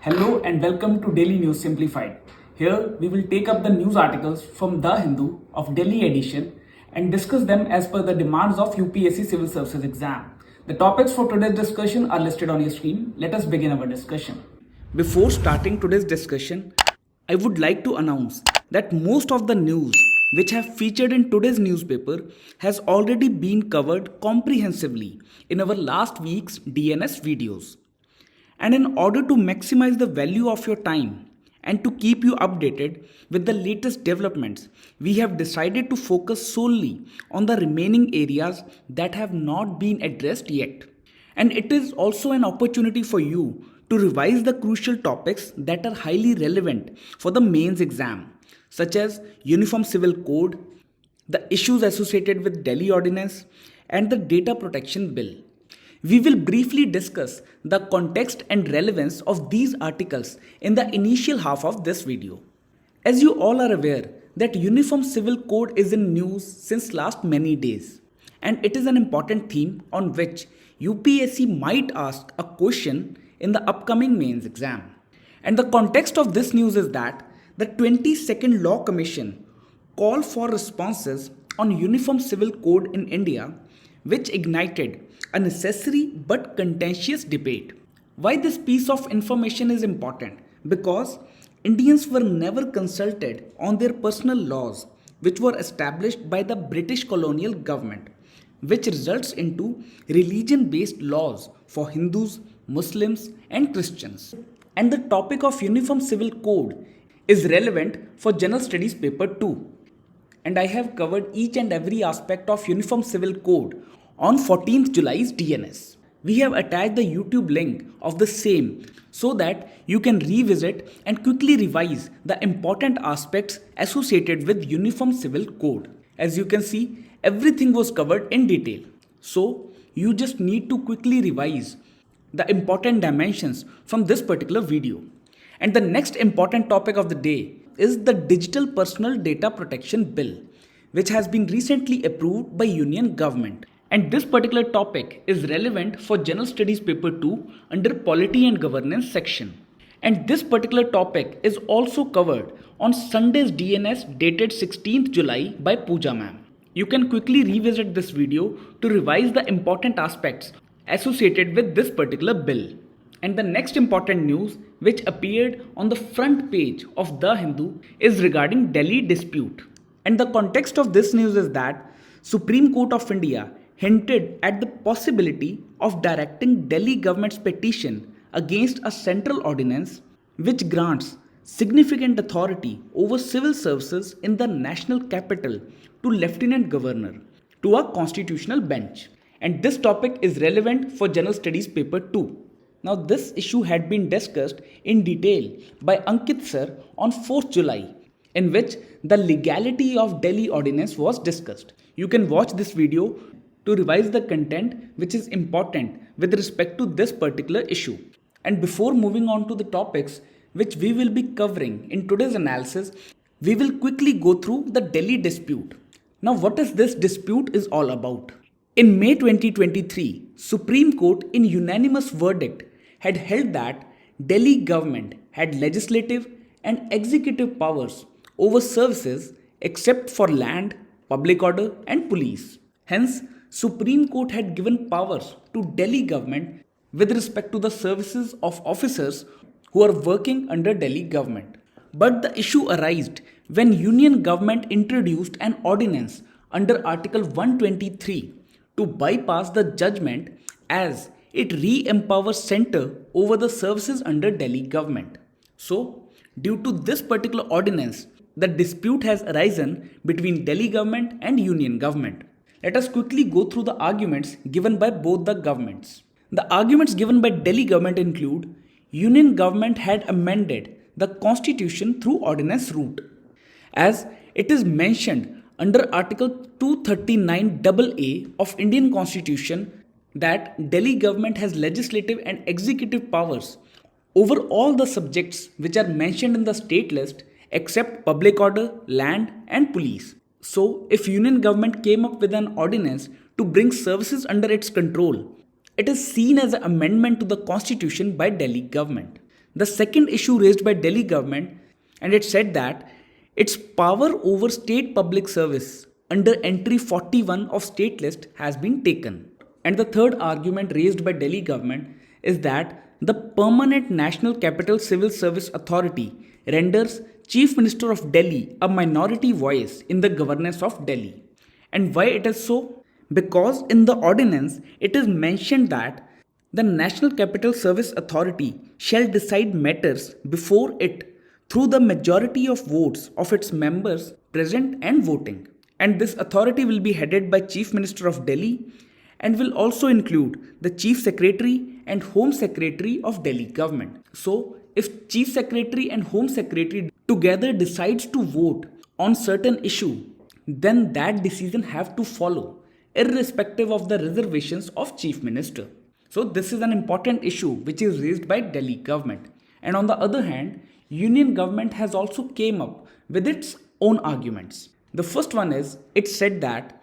Hello and welcome to Daily News Simplified. Here we will take up the news articles from The Hindu of Delhi edition and discuss them as per the demands of UPSC Civil Services exam. The topics for today's discussion are listed on your screen. Let us begin our discussion. Before starting today's discussion, I would like to announce that most of the news which have featured in today's newspaper has already been covered comprehensively in our last week's DNS videos. And in order to maximize the value of your time and to keep you updated with the latest developments, we have decided to focus solely on the remaining areas that have not been addressed yet. And it is also an opportunity for you to revise the crucial topics that are highly relevant for the mains exam, such as Uniform Civil Code, the issues associated with Delhi Ordinance, and the Data Protection Bill. We will briefly discuss the context and relevance of these articles in the initial half of this video. As you all are aware that Uniform Civil Code is in news since last many days, and it is an important theme on which UPSC might ask a question in the upcoming mains exam. And the context of this news is that the 22nd Law Commission called for responses on Uniform Civil Code in India, which ignited a necessary but contentious debate. Why this piece of information is important? Because Indians were never consulted on their personal laws, which were established by the British colonial government, which results into religion-based laws for Hindus, Muslims, and Christians. And the topic of Uniform Civil Code is relevant for General Studies Paper 2. And I have covered each and every aspect of Uniform Civil Code on 14th July's DNS. We have attached the YouTube link of the same so that you can revisit and quickly revise the important aspects associated with Uniform Civil Code. As you can see, everything was covered in detail. So, you just need to quickly revise the important dimensions from this particular video. And the next important topic of the day is the Digital Personal Data Protection Bill, which has been recently approved by Union Government. And this particular topic is relevant for General Studies Paper 2 under Polity and Governance section. And this particular topic is also covered on Sunday's DNS dated 16th July by Pooja ma'am. You can quickly revisit this video to revise the important aspects associated with this particular bill. And the next important news which appeared on the front page of The Hindu is regarding Delhi dispute. And the context of this news is that Supreme Court of India hinted at the possibility of directing Delhi government's petition against a central ordinance which grants significant authority over civil services in the national capital to Lieutenant Governor to a constitutional bench. And this topic is relevant for General Studies Paper 2. Now this issue had been discussed in detail by Ankit sir on 4th July, in which the legality of Delhi Ordinance was discussed. You can watch this video to revise the content which is important with respect to this particular issue. And before moving on to the topics which we will be covering in today's analysis, we will quickly go through the Delhi dispute. Now what is this dispute is all about? In May 2023, Supreme Court in unanimous verdict had held that Delhi government had legislative and executive powers over services except for land, public order and police. Hence, Supreme Court had given powers to Delhi government with respect to the services of officers who are working under Delhi government. But the issue arose when Union government introduced an ordinance under Article 123 to bypass the judgment as it re-empowers center over the services under Delhi government. So, due to this particular ordinance, the dispute has arisen between Delhi government and Union government. Let us quickly go through the arguments given by both the governments. The arguments given by Delhi government include Union government had amended the constitution through ordinance route, as it is mentioned under Article 239AA of Indian Constitution that Delhi government has legislative and executive powers over all the subjects which are mentioned in the state list except public order, land and police. So, if Union government came up with an ordinance to bring services under its control, it is seen as an amendment to the constitution by Delhi government. The second issue raised by Delhi government, and it said that its power over state public service under entry 41 of state list has been taken. And the third argument raised by Delhi government is that the Permanent National Capital Civil Service Authority renders Chief Minister of Delhi a minority voice in the governance of Delhi. And why it is so? Because in the ordinance it is mentioned that the National Capital Service Authority shall decide matters before it through the majority of votes of its members present and voting. And this authority will be headed by Chief Minister of Delhi and will also include the Chief Secretary and Home Secretary of Delhi government. So, if Chief Secretary and Home Secretary together decides to vote on certain issue, then that decision have to follow irrespective of the reservations of Chief Minister. So this is an important issue which is raised by Delhi government. And on the other hand, Union government has also came up with its own arguments. The first one is, it said that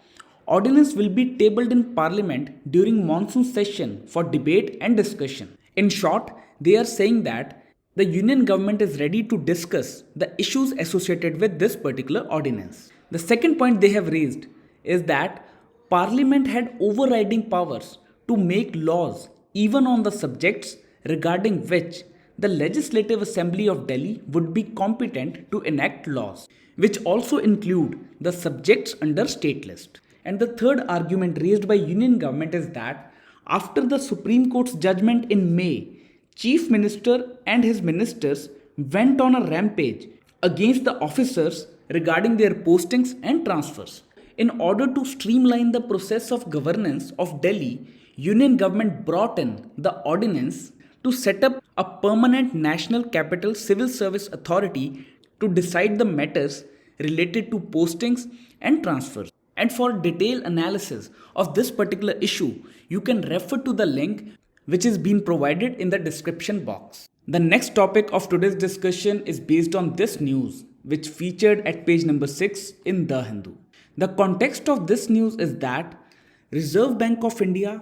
ordinance will be tabled in parliament during monsoon session for debate and discussion. In short, they are saying that the Union government is ready to discuss the issues associated with this particular ordinance. The second point they have raised is that Parliament had overriding powers to make laws even on the subjects regarding which the Legislative Assembly of Delhi would be competent to enact laws, which also include the subjects under state list. And the third argument raised by Union government is that after the Supreme Court's judgment in May, Chief Minister and his ministers went on a rampage against the officers regarding their postings and transfers. In order to streamline the process of governance of Delhi, Union government brought in the ordinance to set up a permanent National Capital Civil Service Authority to decide the matters related to postings and transfers. And for detailed analysis of this particular issue, you can refer to the link which is being provided in the description box. The next topic of today's discussion is based on this news, which featured at page number 6 in The Hindu. The context of this news is that Reserve Bank of India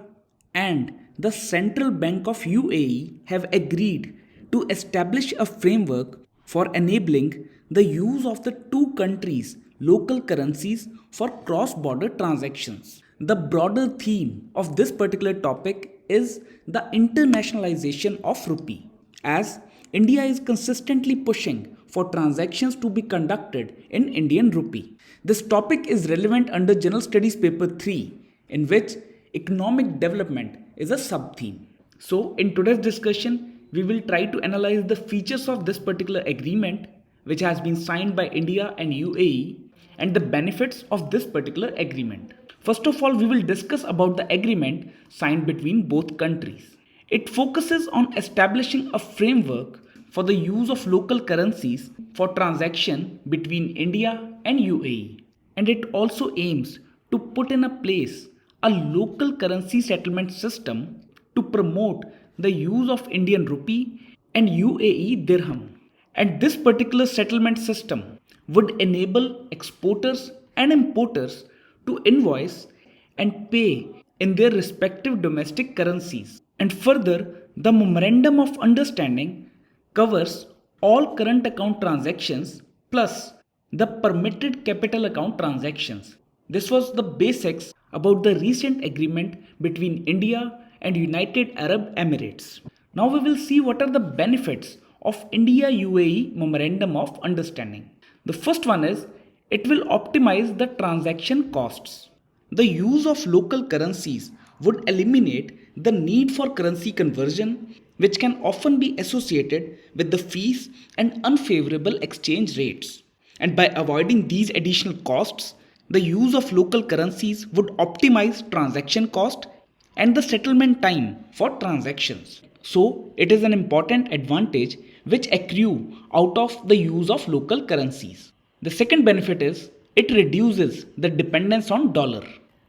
and the Central Bank of UAE have agreed to establish a framework for enabling the use of the two countries' local currencies for cross-border transactions. The broader theme of this particular topic is the internationalization of rupee, as India is consistently pushing for transactions to be conducted in Indian rupee. This topic is relevant under General Studies paper 3, in which economic development is a sub-theme. So in today's discussion, we will try to analyze the features of this particular agreement which has been signed by India and UAE and the benefits of this particular agreement. First of all, we will discuss about the agreement signed between both countries. It focuses on establishing a framework for the use of local currencies for transaction between India and UAE, and it also aims to put in a place a local currency settlement system to promote the use of Indian rupee and UAE dirham. And this particular settlement system would enable exporters and importers to invoice and pay in their respective domestic currencies. And further, the Memorandum of Understanding covers all current account transactions plus the permitted capital account transactions. This was the basics about the recent agreement between India and United Arab Emirates. Now we will see what are the benefits of India-UAE Memorandum of Understanding. The first one is it will optimize the transaction costs. The use of local currencies would eliminate the need for currency conversion, which can often be associated with the fees and unfavorable exchange rates. And by avoiding these additional costs, the use of local currencies would optimize transaction cost and the settlement time for transactions. So, it is an important advantage which accrue out of the use of local currencies. The second benefit is it reduces the dependence on dollar.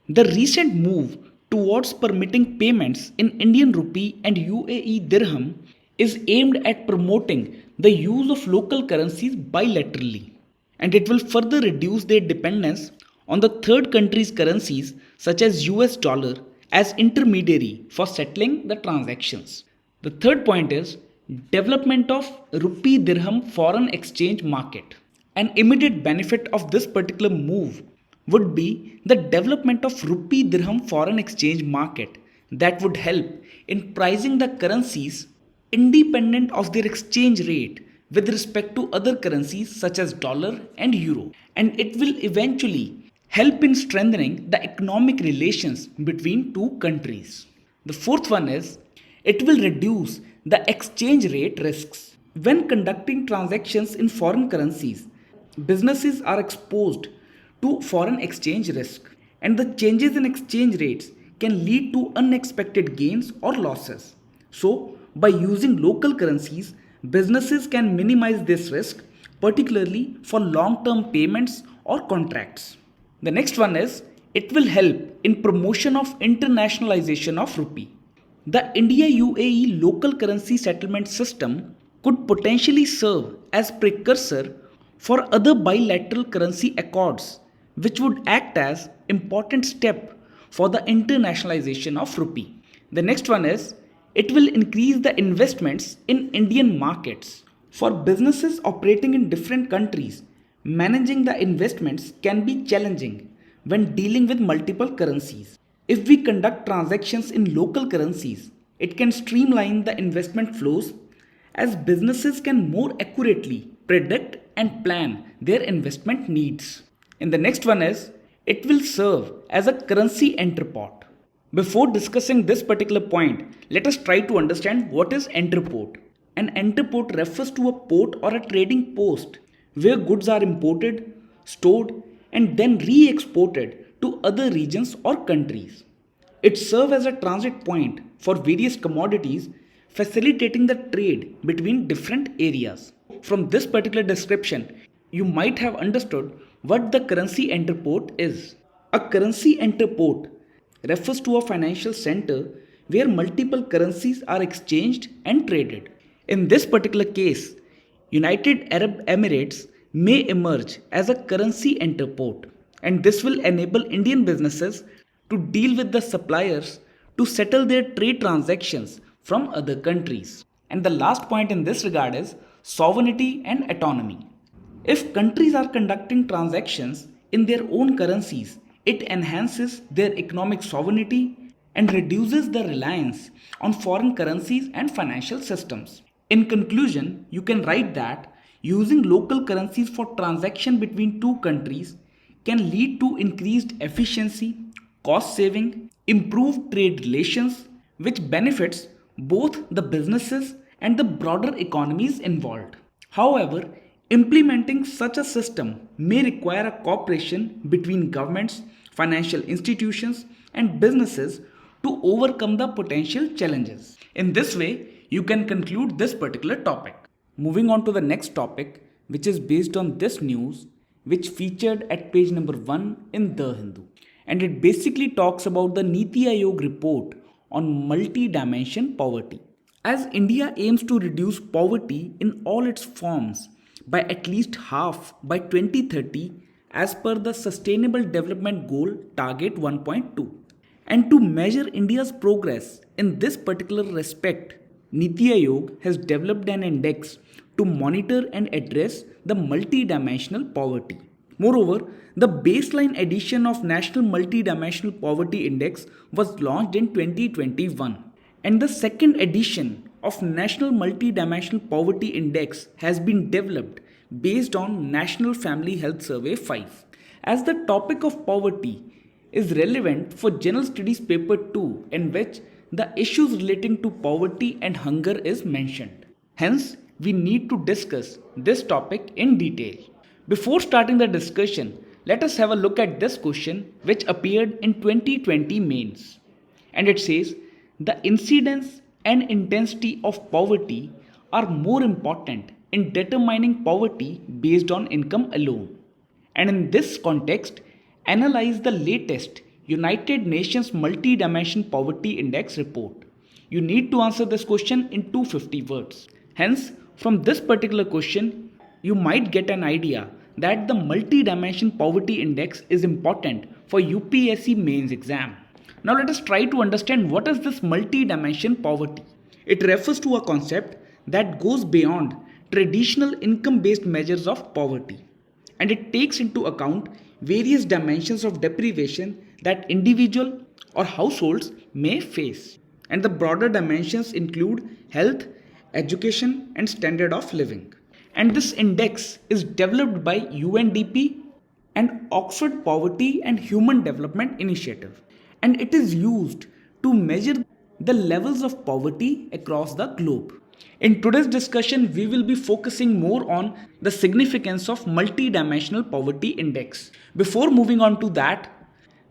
The recent move towards permitting payments in Indian rupee and UAE dirham is aimed at promoting the use of local currencies bilaterally, and it will further reduce their dependence on the third country's currencies such as US dollar as intermediary for settling the transactions. The third point is Development of rupee dirham foreign exchange market. An immediate benefit of this particular move would be the development of rupee dirham foreign exchange market that would help in pricing the currencies independent of their exchange rate with respect to other currencies such as dollar and euro, and it will eventually help in strengthening the economic relations between two countries. The fourth one is it will reduce the exchange rate risks. When conducting transactions in foreign currencies, businesses are exposed to foreign exchange risk, and the changes in exchange rates can lead to unexpected gains or losses. So, by using local currencies, businesses can minimize this risk, particularly for long term payments or contracts. The next one is it will help in promotion of internationalization of rupee. The India UAE local currency settlement system could potentially serve as precursor for other bilateral currency accords, which would act as important step for the internationalization of rupee. The next one is it will increase the investments in Indian markets. For businesses operating in different countries, managing the investments can be challenging when dealing with multiple currencies. If we conduct transactions in local currencies, it can streamline the investment flows as businesses can more accurately predict and plan their investment needs. And the next one is it will serve as a currency entrepot. Before discussing this particular point, let us try to understand what is entrepot. An entrepot refers to a port or a trading post where goods are imported, stored, and then re-exported to other regions or countries. It serves as a transit point for various commodities, facilitating the trade between different areas. From this particular description, you might have understood what the currency entrepot is. A currency entrepot refers to a financial center where multiple currencies are exchanged and traded. In this particular case, United Arab Emirates may emerge as a currency entrepot, and this will enable Indian businesses to deal with the suppliers to settle their trade transactions from other countries. And the last point in this regard is sovereignty and autonomy. If countries are conducting transactions in their own currencies, it enhances their economic sovereignty and reduces the reliance on foreign currencies and financial systems. In conclusion, you can write that using local currencies for transaction between two countries can lead to increased efficiency, cost saving, improved trade relations, which benefits both the businesses and the broader economies involved. However, implementing such a system may require a cooperation between governments, financial institutions, and businesses to overcome the potential challenges. In this way, you can conclude this particular topic. Moving on to the next topic, which is based on this news, which featured at page number 1 in The Hindu. And it basically talks about the Niti Aayog report on multi-dimension poverty. As India aims to reduce poverty in all its forms by at least half by 2030 as per the Sustainable Development Goal Target 1.2. And to measure India's progress in this particular respect, Niti Aayog has developed an index to monitor and address the multidimensional poverty. Moreover, the baseline edition of National Multidimensional Poverty Index was launched in 2021, and the second edition of National Multidimensional Poverty Index has been developed based on National Family Health Survey 5. As the topic of poverty is relevant for General Studies Paper 2, in which the issues relating to poverty and hunger is mentioned. Hence, we need to discuss this topic in detail. Before starting the discussion, let us have a look at this question which appeared in 2020 mains. And it says, the incidence and intensity of poverty are more important in determining poverty based on income alone. And in this context, analyze the latest United Nations Multi-Dimension Poverty Index report. You need to answer this question in 250 words. Hence, from this particular question, you might get an idea that the Multi-Dimension Poverty Index is important for UPSC mains exam. Now let us try to understand what is this multi-dimension poverty. It refers to a concept that goes beyond traditional income-based measures of poverty, and it takes into account various dimensions of deprivation that individual or households may face. And the broader dimensions include health, education, and standard of living. And this index is developed by UNDP and Oxford Poverty and Human Development Initiative, and it is used to measure the levels of poverty across the globe. In today's discussion, we will be focusing more on the significance of multidimensional poverty index. Before moving on to that,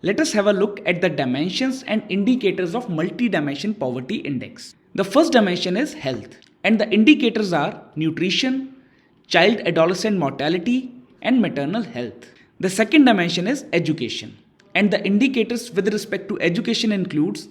let us have a look at the dimensions and indicators of multidimensional poverty index. The first dimension is health, and the indicators are nutrition, child adolescent mortality, and maternal health. The second dimension is education, and the indicators with respect to education includes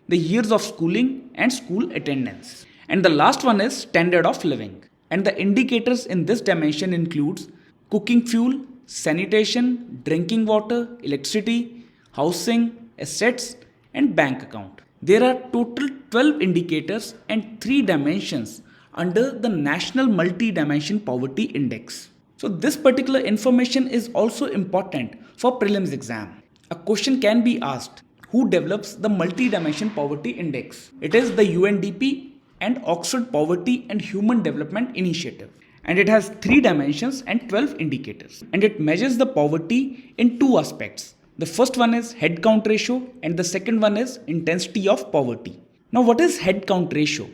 the years of schooling and school attendance. And the last one is standard of living, and the indicators in this dimension includes cooking fuel, sanitation, drinking water, electricity, housing, assets, and bank account. There are total 12 indicators and 3 dimensions under the National Multi-Dimension Poverty Index. So this particular information is also important for prelims exam. A question can be asked, who develops the Multi-Dimension Poverty Index? It is the UNDP and Oxford Poverty and Human Development Initiative. And it has 3 dimensions and 12 indicators. And it measures the poverty in 2 aspects. The first one is head count ratio and the second one is intensity of poverty. Now what is head count ratio?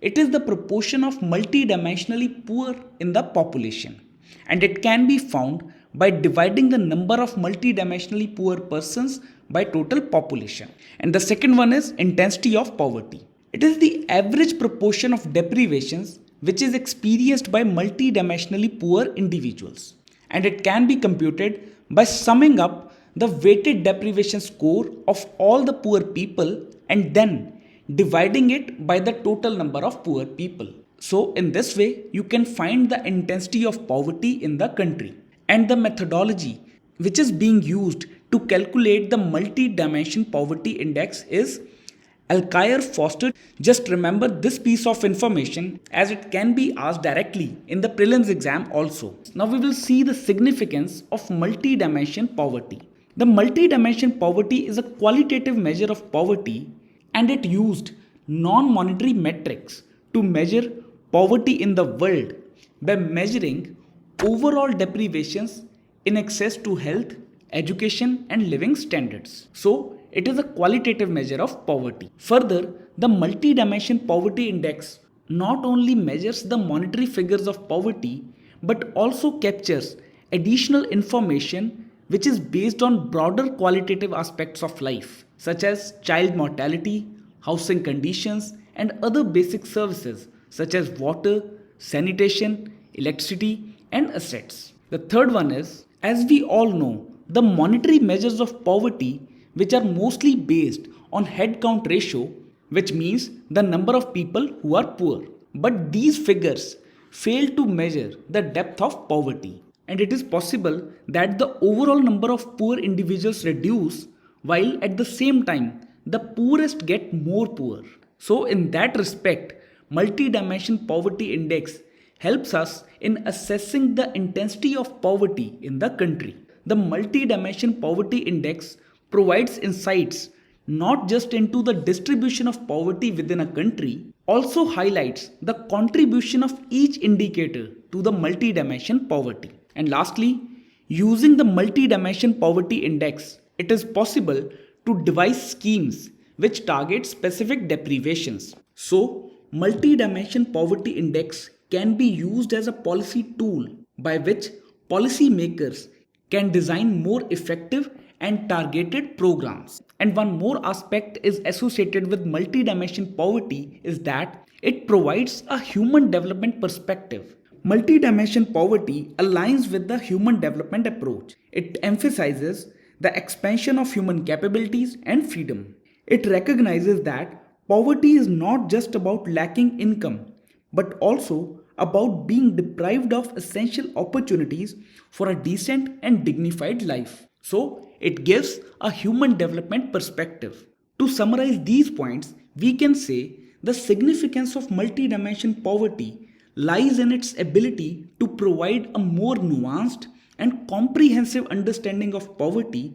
It is the proportion of multidimensionally poor in the population, and it can be found by dividing the number of multidimensionally poor persons by total population. And the second one is intensity of poverty. It is the average proportion of deprivations which is experienced by multidimensionally poor individuals, and it can be computed by summing up the weighted deprivation score of all the poor people and then dividing it by the total number of poor people. So in this way, you can find the intensity of poverty in the country. And the methodology which is being used to calculate the multi-dimension poverty index is Alkire-Foster. Just remember this piece of information as it can be asked directly in the prelims exam also. Now we will see the significance of multi-dimension poverty. The multi-dimension poverty is a qualitative measure of poverty, and it used non-monetary metrics to measure poverty in the world by measuring overall deprivations in access to health, education, and living standards. So, it is a qualitative measure of poverty. Further, the multi-dimension poverty index not only measures the monetary figures of poverty but also captures additional information which is based on broader qualitative aspects of life, such as child mortality, housing conditions, and other basic services such as water, sanitation, electricity, and assets. The third one is, as we all know, the monetary measures of poverty which are mostly based on head count ratio, which means the number of people who are poor. But these figures fail to measure the depth of poverty. And it is possible that the overall number of poor individuals reduce while at the same time the poorest get more poor. So in that respect, multi-dimension poverty index helps us in assessing the intensity of poverty in the country. The multi-dimension poverty index provides insights not just into the distribution of poverty within a country, also highlights the contribution of each indicator to the multi-dimension poverty. And lastly, using the multi-dimension poverty index, it is possible to devise schemes which target specific deprivations. So, multi-dimension poverty index can be used as a policy tool by which policymakers can design more effective and targeted programs. And one more aspect is associated with multi-dimension poverty is that it provides a human development perspective. Multi-dimension poverty aligns with the human development approach. It emphasizes the expansion of human capabilities and freedom. It recognizes that poverty is not just about lacking income, but also about being deprived of essential opportunities for a decent and dignified life. So, it gives a human development perspective. To summarize these points, we can say The significance of multidimensional poverty lies in its ability to provide a more nuanced and comprehensive understanding of poverty,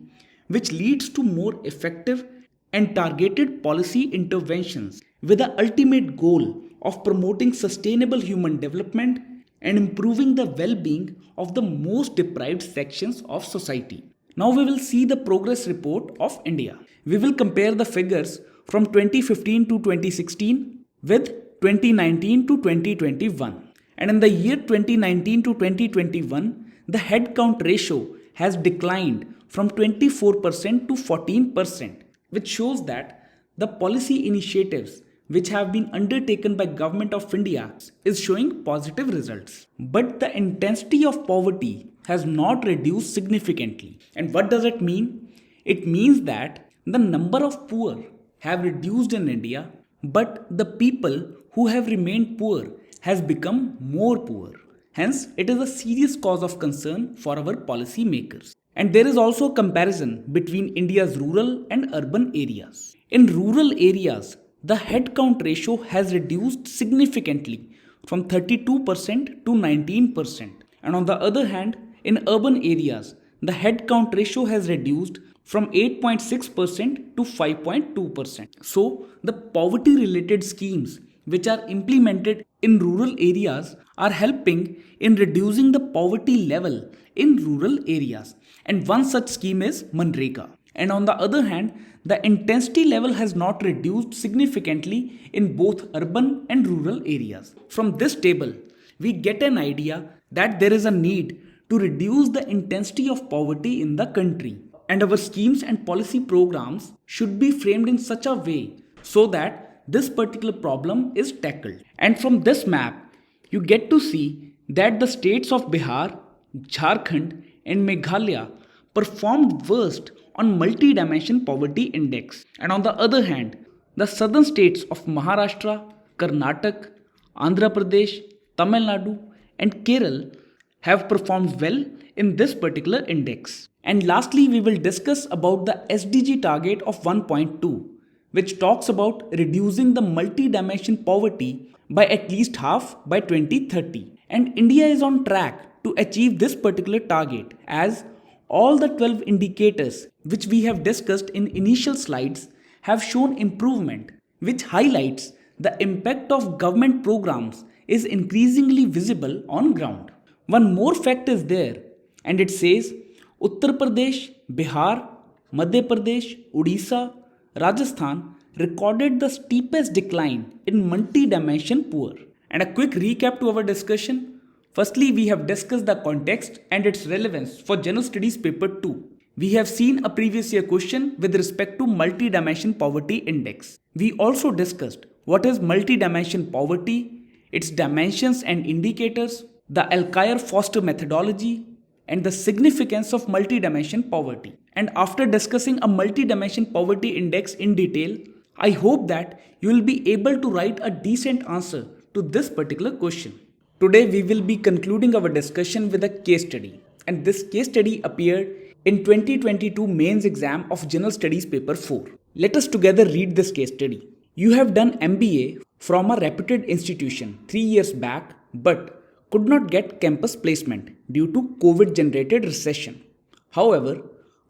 which leads to more effective and targeted policy interventions with the ultimate goal of promoting sustainable human development and improving the well being of the most deprived sections of society. Now we will see the progress report of India. We will compare the figures from 2015 to 2016 with 2019 to 2021. And in the year 2019 to 2021, the headcount ratio has declined from 24% to 14%, which shows that the policy initiatives which have been undertaken by Government of India is showing positive results. But the intensity of poverty has not reduced significantly. And what does it mean? It means that the number of poor have reduced in India, but the people who have remained poor has become more poor. Hence, it is a serious cause of concern for our policy makers. And there is also a comparison between India's rural and urban areas. In rural areas, the headcount ratio has reduced significantly from 32% to 19%. And on the other hand, in urban areas, the headcount ratio has reduced from 8.6% to 5.2%. So, the poverty related schemes which are implemented in rural areas are helping in reducing the poverty level in rural areas. And one such scheme is Manrega. And on the other hand, the intensity level has not reduced significantly in both urban and rural areas. From this table, we get an idea that there is a need to reduce the intensity of poverty in the country. And our schemes and policy programs should be framed in such a way so that this particular problem is tackled. And from this map, you get to see that the states of Bihar, Jharkhand, and Meghalaya performed worst on multi-dimension poverty index. And on the other hand, the southern states of Maharashtra, Karnataka, Andhra Pradesh, Tamil Nadu, and Kerala have performed well in this particular index. And lastly, we will discuss about the SDG target of 1.2, which talks about reducing the multi-dimension poverty by at least half by 2030. And India is on track to achieve this particular target, as all the 12 indicators which we have discussed in initial slides have shown improvement, which highlights the impact of government programs is increasingly visible on ground. One more fact is there, and it says Uttar Pradesh, Bihar, Madhya Pradesh, Odisha, Rajasthan recorded the steepest decline in multi-dimension poor. And a quick recap to our discussion. Firstly, we have discussed the context and its relevance for General Studies Paper 2. We have seen a previous year question with respect to multi-dimension poverty index. We also discussed what is multi-dimension poverty, its dimensions and indicators, the Alkire-Foster methodology, and the significance of multi-dimension poverty. And after discussing a multi-dimension poverty index in detail, I hope that you will be able to write a decent answer to this particular question. Today we will be concluding our discussion with a case study, and this case study appeared in 2022 mains exam of General Studies paper 4. Let us together read this case study. You have done MBA from a reputed institution 3 years back but could not get campus placement due to COVID generated recession. However,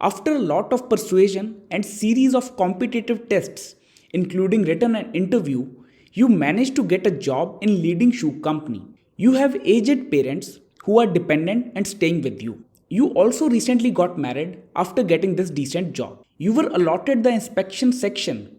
after a lot of persuasion and series of competitive tests including written and interview, you managed to get a job in leading shoe company. You have aged parents who are dependent and staying with you. You also recently got married after getting this decent job. You were allotted the inspection section,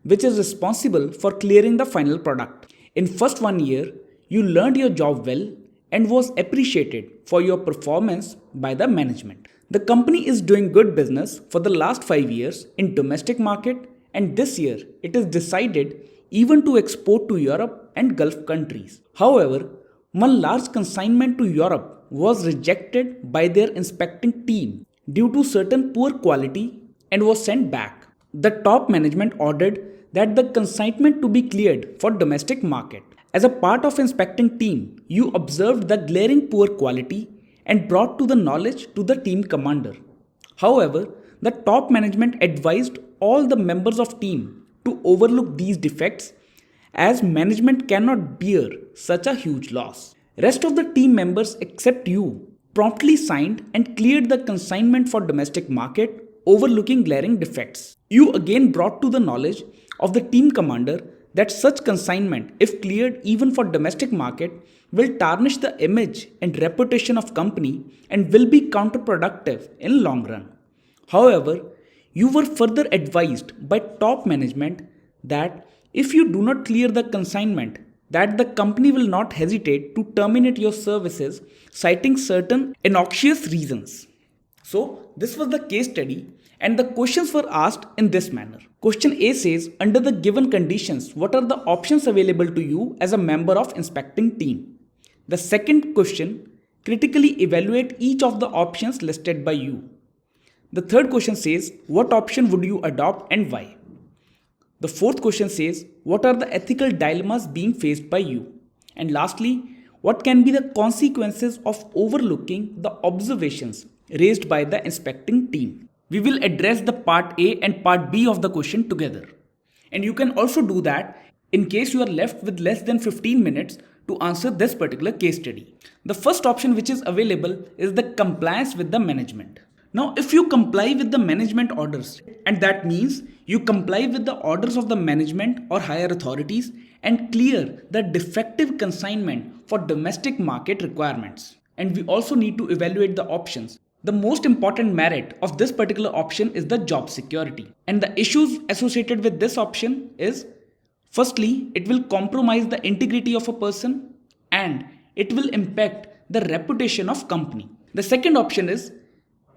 which is responsible for clearing the final product. In first 1 year, you learned your job well and was appreciated for your performance by the management. The company is doing good business for the last 5 years in domestic market, and this year it is decided even to export to Europe and Gulf countries. However, one large consignment to Europe was rejected by their inspecting team due to certain poor quality and was sent back. The top management ordered that the consignment to be cleared for domestic market. As a part of inspecting team, you observed the glaring poor quality and brought to the knowledge to the team commander. However, the top management advised all the members of team to overlook these defects as management cannot bear such a huge loss. Rest of the team members except you promptly signed and cleared the consignment for domestic market, overlooking glaring defects. You again brought to the knowledge of the team commander that such consignment, if cleared even for domestic market, will tarnish the image and reputation of company and will be counterproductive in long run. However, you were further advised by top management that if you do not clear the consignment, that the company will not hesitate to terminate your services citing certain innocuous reasons. So, this was the case study and the questions were asked in this manner. Question A says, under the given conditions, what are the options available to you as a member of inspecting team? The second question, critically evaluate each of the options listed by you. The third question says, what option would you adopt and why? The fourth question says, what are the ethical dilemmas being faced by you? And lastly, what can be the consequences of overlooking the observations raised by the inspecting team? We will address the part A and part B of the question together. And you can also do that in case you are left with less than 15 minutes to answer this particular case study. The first option which is available is the compliance with the management. Now, if you comply with the management orders, and that means you comply with the orders of the management or higher authorities and clear the defective consignment for domestic market requirements. And we also need to evaluate the options. The most important merit of this particular option is the job security. And the issues associated with this option is, firstly, it will compromise the integrity of a person and it will impact the reputation of company. The second option is,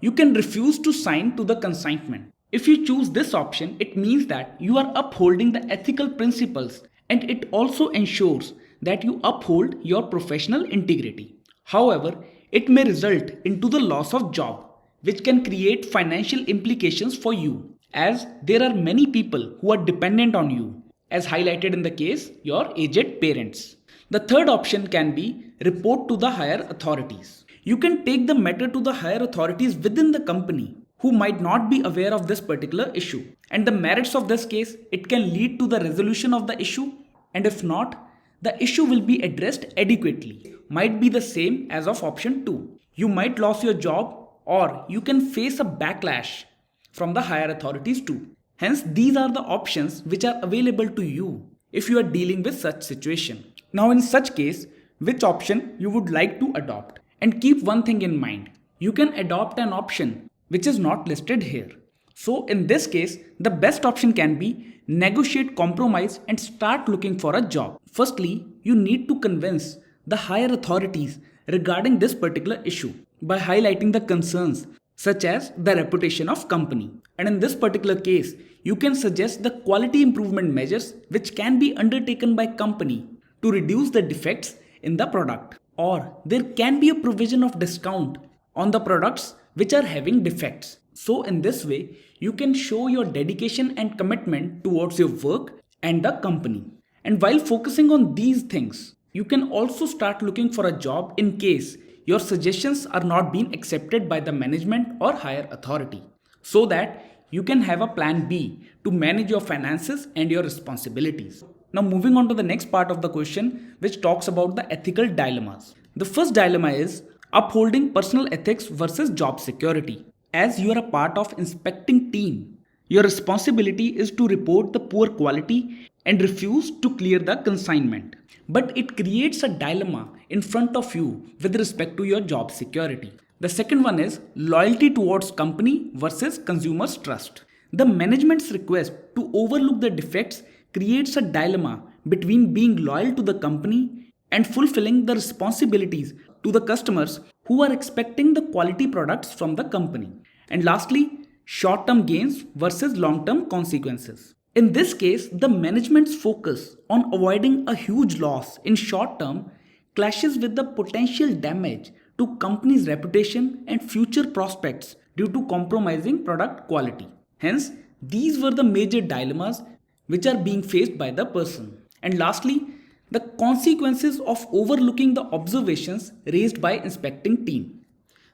you can refuse to sign to the consignment. If you choose this option, it means that you are upholding the ethical principles and it also ensures that you uphold your professional integrity. However, it may result into the loss of job, which can create financial implications for you, as there are many people who are dependent on you, as highlighted in the case, your aged parents. The third option can be report to the higher authorities. You can take the matter to the higher authorities within the company who might not be aware of this particular issue. And the merits of this case, it can lead to the resolution of the issue, and if not, the issue will be addressed adequately. Might be the same as of option 2. You might lose your job or you can face a backlash from the higher authorities too. Hence, these are the options which are available to you if you are dealing with such situation. Now, in such case, which option you would like to adopt? And keep one thing in mind, you can adopt an option which is not listed here. So in this case, the best option can be negotiate compromise and start looking for a job. Firstly, you need to convince the higher authorities regarding this particular issue by highlighting the concerns such as the reputation of company. And in this particular case, you can suggest the quality improvement measures which can be undertaken by company to reduce the defects in the product. Or there can be a provision of discount on the products which are having defects. So in this way, you can show your dedication and commitment towards your work and the company. And while focusing on these things, you can also start looking for a job in case your suggestions are not being accepted by the management or higher authority, so that you can have a plan B to manage your finances and your responsibilities. Now moving on to the next part of the question, which talks about the ethical dilemmas. The first dilemma is upholding personal ethics versus job security. As you are a part of inspecting team, your responsibility is to report the poor quality and refuse to clear the consignment. But it creates a dilemma in front of you with respect to your job security. The second one is loyalty towards company versus consumers' trust. The management's request to overlook the defects creates a dilemma between being loyal to the company and fulfilling the responsibilities to the customers who are expecting the quality products from the company. And lastly, short-term gains versus long-term consequences. In this case, the management's focus on avoiding a huge loss in short term clashes with the potential damage to company's reputation and future prospects due to compromising product quality. Hence, these were the major dilemmas which are being faced by the person. And lastly, the consequences of overlooking the observations raised by inspecting team.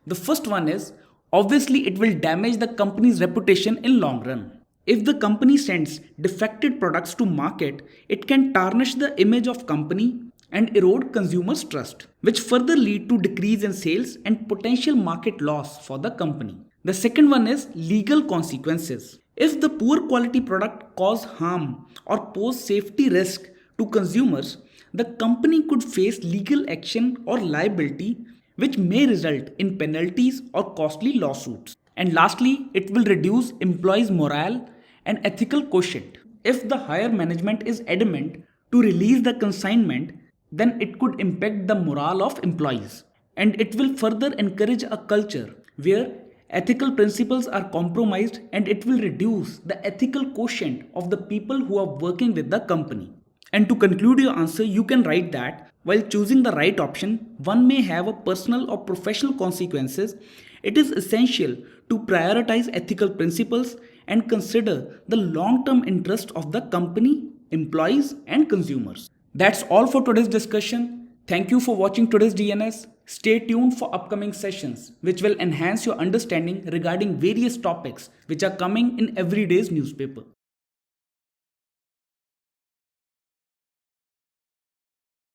The first one is, obviously it will damage the company's reputation in long run. If the company sends defective products to market, it can tarnish the image of company and erode consumers' trust, which further lead to decrease in sales and potential market loss for the company. The second one is legal consequences. If the poor quality product cause harm or pose safety risk to consumers, the company could face legal action or liability which may result in penalties or costly lawsuits. And lastly, it will reduce employees' morale and ethical quotient. If the higher management is adamant to release the consignment, then it could impact the morale of employees. And it will further encourage a culture where ethical principles are compromised, and it will reduce the ethical quotient of the people who are working with the company. And to conclude your answer, you can write that while choosing the right option, one may have a personal or professional consequences. It is essential to prioritize ethical principles and consider the long-term interest of the company, employees, and consumers. That's all for today's discussion. Thank you for watching today's DNS. Stay tuned for upcoming sessions which will enhance your understanding regarding various topics which are coming in every day's newspaper.